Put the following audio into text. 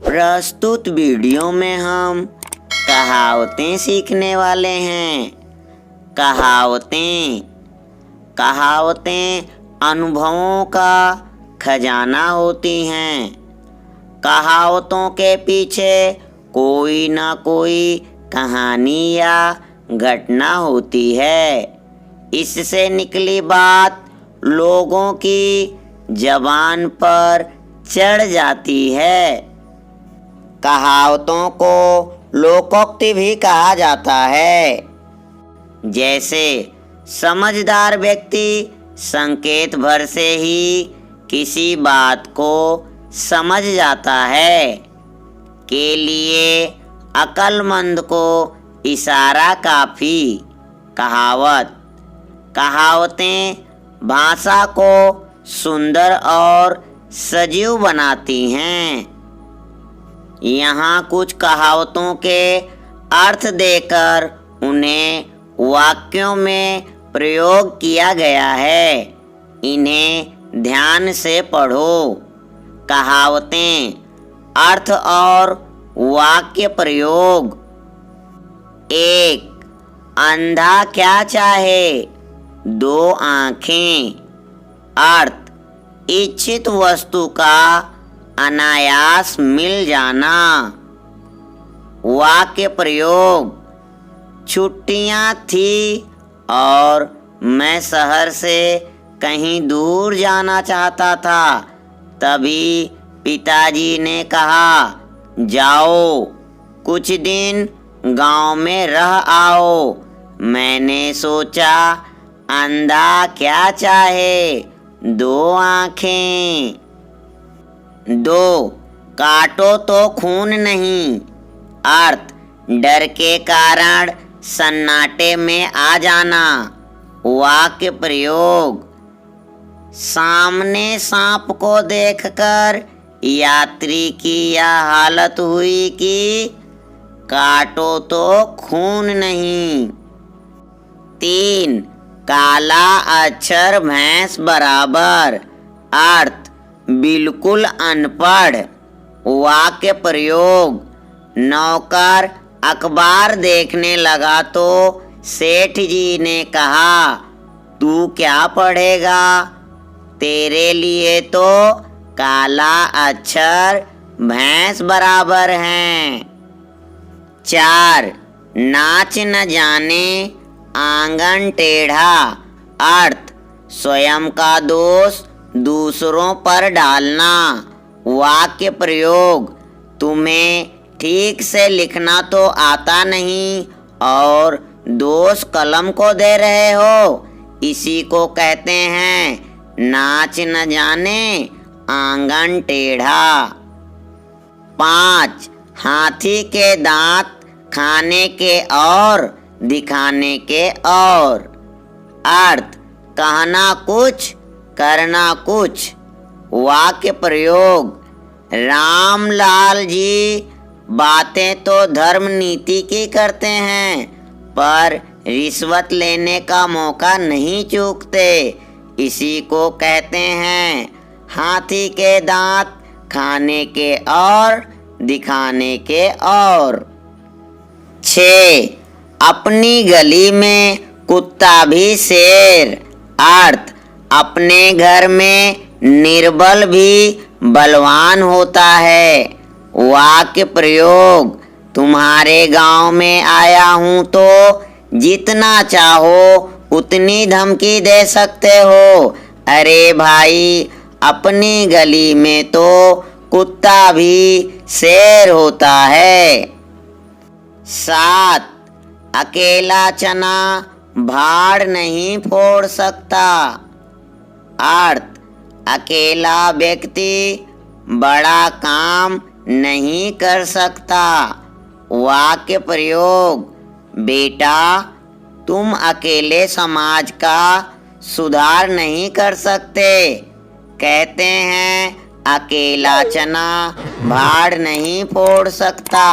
प्रस्तुत वीडियो में हम कहावतें सीखने वाले हैं। कहावतें अनुभवों का खजाना होती हैं। कहावतों के पीछे कोई ना कोई कहानी या घटना होती है। इससे निकली बात लोगों की जबान पर चढ़ जाती है। कहावतों को लोकोक्ति भी कहा जाता है। जैसे समझदार व्यक्ति संकेत भर से ही किसी बात को समझ जाता है के लिए अक्लमंद को इशारा काफी। कहावतें भाषा को सुंदर और सजीव बनाती हैं। यहाँ कुछ कहावतों के अर्थ देकर उन्हें वाक्यों में प्रयोग किया गया है। इन्हें ध्यान से पढ़ो। कहावतें, अर्थ और वाक्य प्रयोग। 1. अंधा क्या चाहे, दो आँखें। अर्थ, इच्छित वस्तु का अनायास मिल जाना। वाक्य प्रयोग, छुट्टियाँ थी और मैं शहर से कहीं दूर जाना चाहता था। तभी पिताजी ने कहा, जाओ कुछ दिन गांव में रह आओ। मैंने सोचा, अंधा क्या चाहे, दो आँखें। 2. काटो तो खून नहीं। अर्थ, डर के कारण सन्नाटे में आ जाना। वाक्य प्रयोग, सामने सांप को देखकर यात्री की यह हालत हुई कि काटो तो खून नहीं। 3. काला अक्षर भैंस बराबर। अर्थ, बिल्कुल अनपढ़। वाक्य प्रयोग, नौकर अखबार देखने लगा तो सेठ जी ने कहा, तू क्या पढ़ेगा, तेरे लिए तो काला अक्षर भैंस बराबर हैं। 4. नाच न जाने आंगन टेढ़ा। अर्थ, स्वयं का दोष दूसरों पर डालना। वाक्य प्रयोग, तुम्हें ठीक से लिखना तो आता नहीं और दोष कलम को दे रहे हो। इसी को कहते हैं नाच न जाने आंगन टेढ़ा। 5. हाथी के दांत खाने के और दिखाने के और। अर्थ, कहना कुछ करना कुछ। वाक्य प्रयोग, रामलाल जी बातें तो धर्म नीति की करते हैं पर रिश्वत लेने का मौका नहीं चूकते। इसी को कहते हैं हाथी के दांत खाने के और दिखाने के और। 6. अपनी गली में कुत्ता भी शेर। अर्थ, अपने घर में निर्बल भी बलवान होता है। वाक्य प्रयोग, तुम्हारे गांव में आया हूँ तो जितना चाहो उतनी धमकी दे सकते हो। अरे भाई, अपनी गली में तो कुत्ता भी शेर होता है। 7. अकेला चना भाड़ नहीं फोड़ सकता। अर्थ, अकेला व्यक्ति बड़ा काम नहीं कर सकता। वाक्य प्रयोग, बेटा तुम अकेले समाज का सुधार नहीं कर सकते। कहते हैं अकेला चना भाड़ नहीं फोड़ सकता।